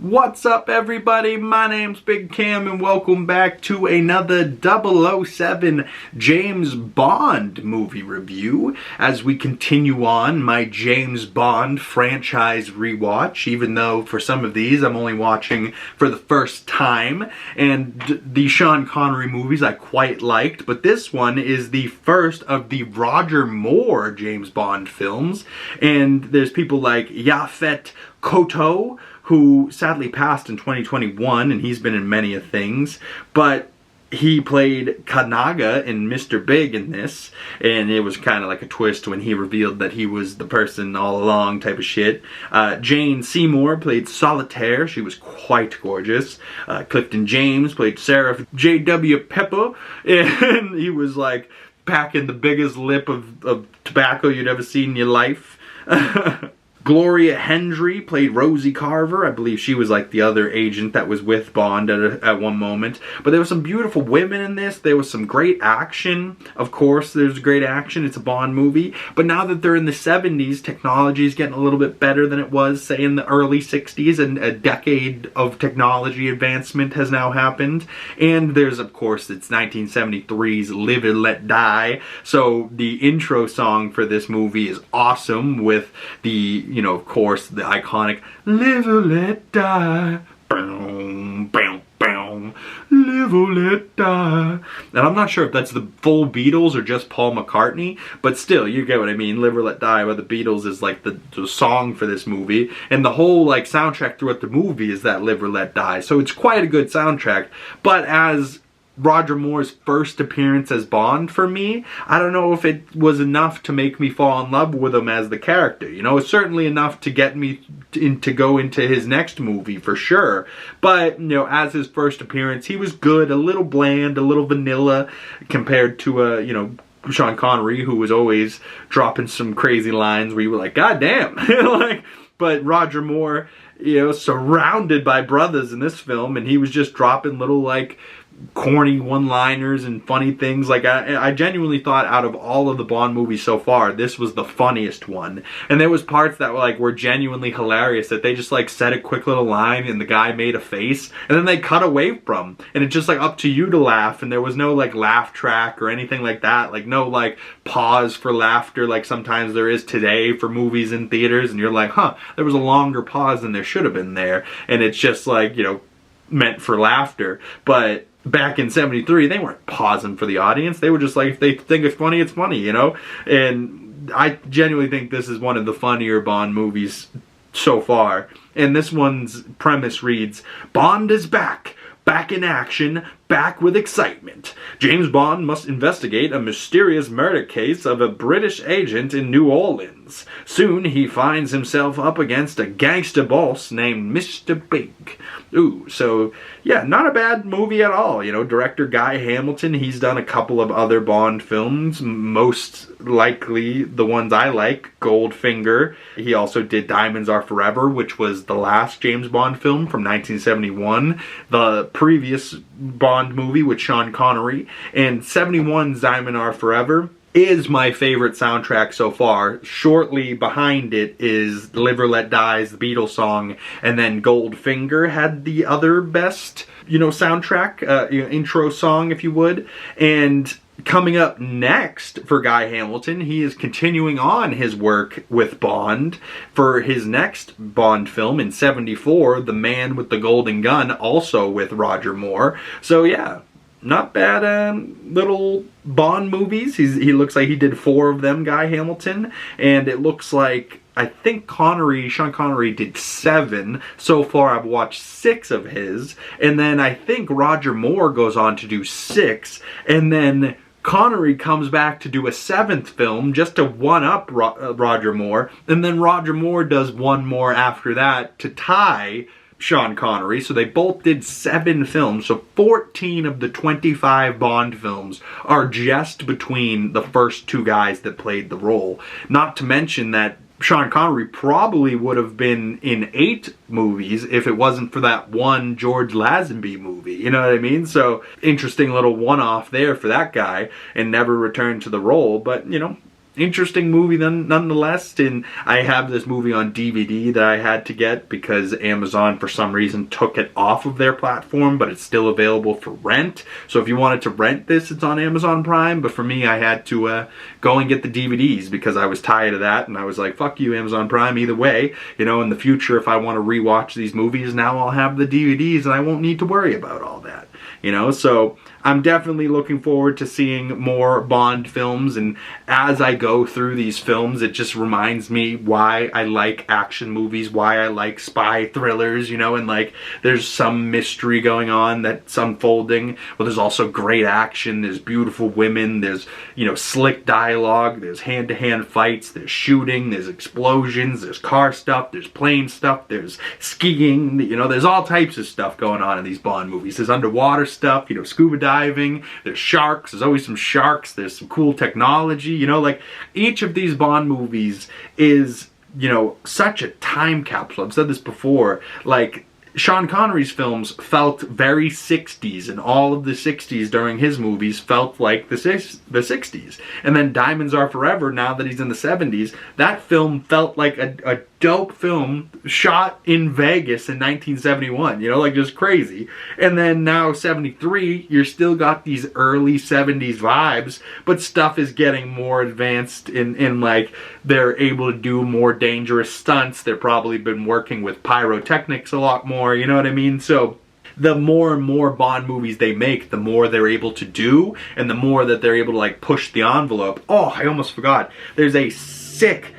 What's up, everybody? My name's Big Cam and welcome back to another 007 James Bond movie review as we continue on my James Bond franchise rewatch, even though for some of these I'm only watching for the first time. And the Sean Connery movies I quite liked, but this one is the first of the Roger Moore James Bond films. And there's people like Yaphet, Kotto, who sadly passed in 2021, and he's been in many of things, but he played Kanaga in Mr. Bigg in this, and it was kind of like a twist when he revealed that he was the person all along type of shit. Jane Seymour played Solitaire. She was quite gorgeous. Clifton James played Sheriff J.W. Pepper, and he was like packing the biggest lip of tobacco you'd ever seen in your life. Gloria Hendry played Rosie Carver. I believe she was like the other agent that was with Bond at one moment. But there were some beautiful women in this. There was some great action. Of course, there's great action. It's a Bond movie. But now that they're in the 70s, technology is getting a little bit better than it was, say, in the early 60s. And a decade of technology advancement has now happened. And there's, of course, it's 1973's Live and Let Die. So the intro song for this movie is awesome with the, you know, of course, the iconic Live or Let Die, boom, boom, boom, Live or Let Die. And I'm not sure if that's the full Beatles or just Paul McCartney, but still, you get what I mean. Live or Let Die by the Beatles is like the song for this movie, and the whole like soundtrack throughout the movie is that Live or Let Die. So it's quite a good soundtrack, but as Roger Moore's first appearance as Bond for me, I don't know if it was enough to make me fall in love with him as the character. You know, it's certainly enough to get me to go into his next movie for sure. But, you know, as his first appearance, he was good, a little bland, a little vanilla compared to, you know, Sean Connery, who was always dropping some crazy lines where you were like, God damn. Like, but Roger Moore, you know, surrounded by brothers in this film, and he was just dropping little, like, corny one-liners and funny things. Like, I genuinely thought out of all of the Bond movies so far, this was the funniest one. And there was parts that were genuinely hilarious, that they just like said a quick little line and the guy made a face and then they cut away from, and it's just like up to you to laugh, and there was no like laugh track or anything like that, like no like pause for laughter like sometimes there is today for movies in theaters, and you're like, huh, there was a longer pause than there should have been there, and it's just like, you know, meant for laughter. But back in 73, they weren't pausing for the audience. They were just like, if they think it's funny, you know? And I genuinely think this is one of the funnier Bond movies so far. And this one's premise reads, Bond is back. Back in action, back with excitement. James Bond must investigate a mysterious murder case of a British agent in New Orleans. Soon he finds himself up against a gangster boss named Mr. Bigg. Ooh, so yeah, not a bad movie at all. You know, director Guy Hamilton, he's done a couple of other Bond films, most likely the ones I like, Goldfinger. He also did Diamonds Are Forever, which was the last James Bond film from 1971. The previous Bond movie with Sean Connery, and 71's Diamonds Are Forever is my favorite soundtrack so far. Shortly behind it is Live or Let Die's the Beatles song, and then Goldfinger had the other best, you know, soundtrack, you know, intro song, if you would. And coming up next for Guy Hamilton, he is continuing on his work with Bond for his next Bond film in 74, The Man with the Golden Gun, also with Roger Moore. So yeah, not bad little Bond movies. He looks like he did 4 of them, Guy Hamilton, and it looks like, I think Sean Connery did 7. So far I've watched 6 of his, and then I think Roger Moore goes on to do 6, and then Connery comes back to do a 7th film just to one-up Roger Moore, and then Roger Moore does one more after that to tie Sean Connery. So they both did 7 films. So 14 of the 25 Bond films are just between the first 2 guys that played the role. Not to mention that Sean Connery probably would have been in 8 movies if it wasn't for that one George Lazenby movie. You know what I mean? So interesting little one-off there for that guy, and never returned to the role. But, you know, interesting movie nonetheless. And I have this movie on DVD that I had to get because Amazon for some reason took it off of their platform, but it's still available for rent. So if you wanted to rent this, it's on Amazon Prime. But for me, I had to go and get the DVDs because I was tired of that, and I was like, fuck you, Amazon Prime, either way. You know, in the future, if I want to rewatch these movies, now I'll have the DVDs and I won't need to worry about all that. You know, so I'm definitely looking forward to seeing more Bond films, and as I go through these films, it just reminds me why I like action movies, why I like spy thrillers, you know, and like there's some mystery going on that's unfolding, but there's also great action, there's beautiful women, there's, you know, slick dialogue, there's hand-to-hand fights, there's shooting, there's explosions, there's car stuff, there's plane stuff, there's skiing, you know, there's all types of stuff going on in these Bond movies. There's underwater stuff, you know, scuba diving, there's sharks, there's always some sharks, there's some cool technology, you know, like each of these Bond movies is, you know, such a time capsule. I've said this before, like Sean Connery's films felt very 60s, and all of the 60s during his movies felt like the 60s. And then Diamonds Are Forever, now that he's in the 70s, that film felt like a dope film shot in Vegas in 1971, you know, like just crazy. And then now 73, you're still got these early 70s vibes, but stuff is getting more advanced in like they're able to do more dangerous stunts. They've probably been working with pyrotechnics a lot more, you know what I mean? So the more and more Bond movies they make, the more they're able to do, and the more that they're able to like push the envelope. Oh, I almost forgot. There's a sick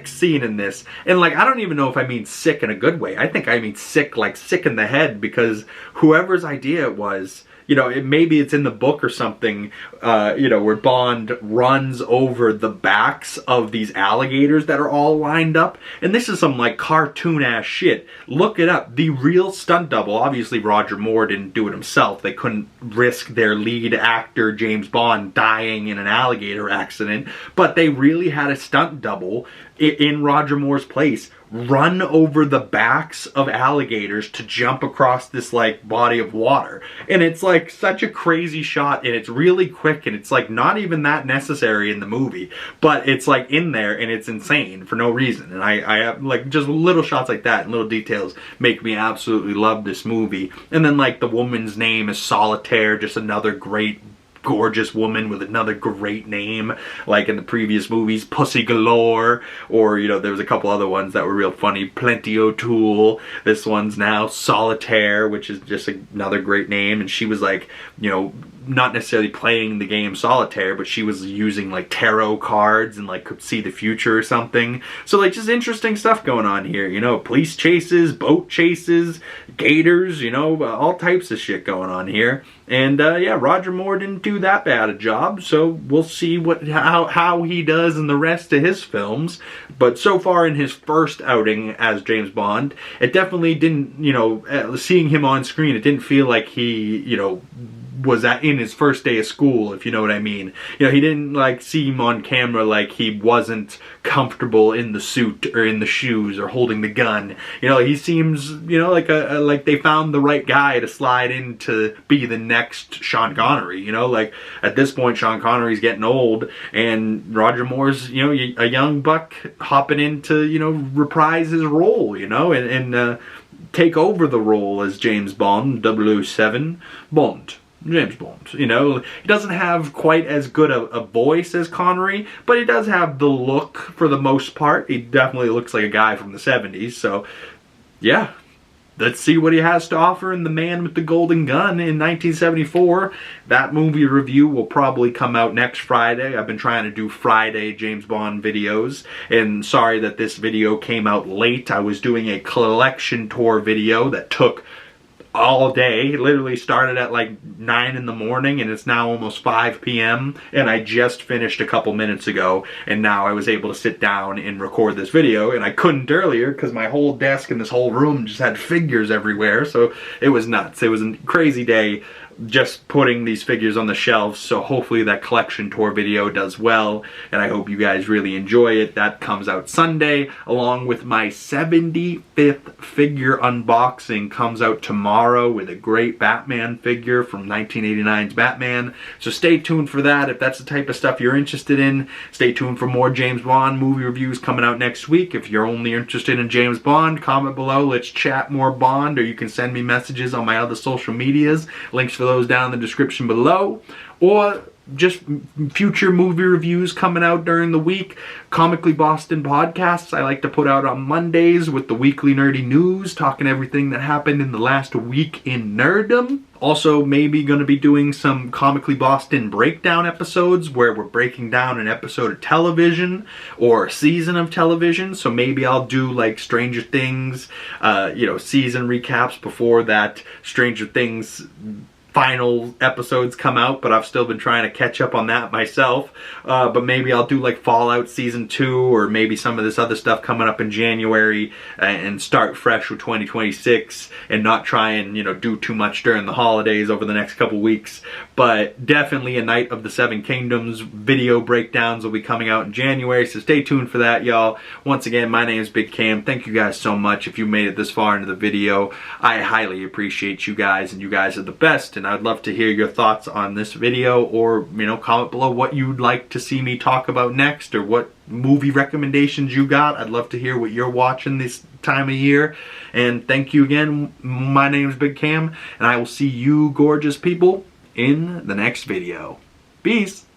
scene in this, and like I don't even know if I mean sick in a good way. I think I mean sick, like sick in the head, because whoever's idea it was, you know, maybe it's in the book or something, you know, where Bond runs over the backs of these alligators that are all lined up. And this is some like cartoon ass shit. Look it up. The real stunt double, obviously Roger Moore didn't do it himself. They couldn't risk their lead actor, James Bond, dying in an alligator accident. But they really had a stunt double in Roger Moore's place run over the backs of alligators to jump across this like body of water. And it's like such a crazy shot, and it's really quick, and it's like not even that necessary in the movie, but it's like in there and it's insane for no reason. And I have like just little shots like that and little details make me absolutely love this movie. And then like the woman's name is Solitaire, just another great gorgeous woman with another great name, like in the previous movies, Pussy Galore, or, you know, there was a couple other ones that were real funny, Plenty O'Toole. This one's now Solitaire, which is just another great name, and she was like, you know, not necessarily playing the game Solitaire, but she was using like tarot cards and like could see the future or something. So like just interesting stuff going on here, you know, police chases, boat chases, gators, you know, all types of shit going on here. And yeah, Roger Moore didn't do that bad a job, so we'll see how he does in the rest of his films. But so far in his first outing as James Bond, it definitely didn't, you know, seeing him on screen, it didn't feel like he, you know, was in his first day of school, if you know what I mean. You know, he didn't like seem on camera like he wasn't comfortable in the suit or in the shoes or holding the gun. You know, he seems, you know, like like they found the right guy to slide in to be the next Sean Connery. You know, like at this point Sean Connery's getting old, and Roger Moore's, you know, a young buck hopping in to, you know, reprise his role, you know, and take over the role as James Bond, 007 Bond. James Bond, you know, he doesn't have quite as good a voice as Connery, but he does have the look for the most part. He definitely looks like a guy from the 70s, so yeah. Let's see what he has to offer in The Man with the Golden Gun in 1974. That movie review will probably come out next Friday. I've been trying to do Friday James Bond videos, and sorry that this video came out late. I was doing a collection tour video that took all day. It literally started at like 9 in the morning, and it's now almost 5 p.m. and I just finished a couple minutes ago, and now I was able to sit down and record this video, and I couldn't earlier because my whole desk and this whole room just had figures everywhere, so it was nuts. It was a crazy day. just putting these figures on the shelves, so hopefully that collection tour video does well, and I hope you guys really enjoy it. That comes out Sunday, along with my 75th figure unboxing comes out tomorrow with a great Batman figure from 1989's Batman. So stay tuned for that if that's the type of stuff you're interested in. Stay tuned for more James Bond movie reviews coming out next week. If you're only interested in James Bond, comment below, let's chat more Bond, or you can send me messages on my other social medias. Links for those down in the description below. Or just future movie reviews coming out during the week. Comically Boston podcasts I like to put out on Mondays with the weekly nerdy news, talking everything that happened in the last week in nerddom. Also, maybe going to be doing some Comically Boston breakdown episodes where we're breaking down an episode of television or a season of television. So maybe I'll do like Stranger Things, season recaps before that Stranger Things final episodes come out, but I've still been trying to catch up on that myself. But maybe I'll do like Fallout Season 2, or maybe some of this other stuff coming up in January, and start fresh with 2026 and not try and, do too much during the holidays over the next couple weeks. But definitely a Night of the Seven Kingdoms video breakdowns will be coming out in January, so stay tuned for that, y'all. Once again, my name is Big Cam. Thank you guys so much. If you made it this far into the video, I highly appreciate you guys, and you guys are the best. And I'd love to hear your thoughts on this video, or comment below what you'd like to see me talk about next, or what movie recommendations you got. I'd love to hear what you're watching this time of year. And thank you again. My name is Big Cam, and I will see you gorgeous people in the next video. Peace.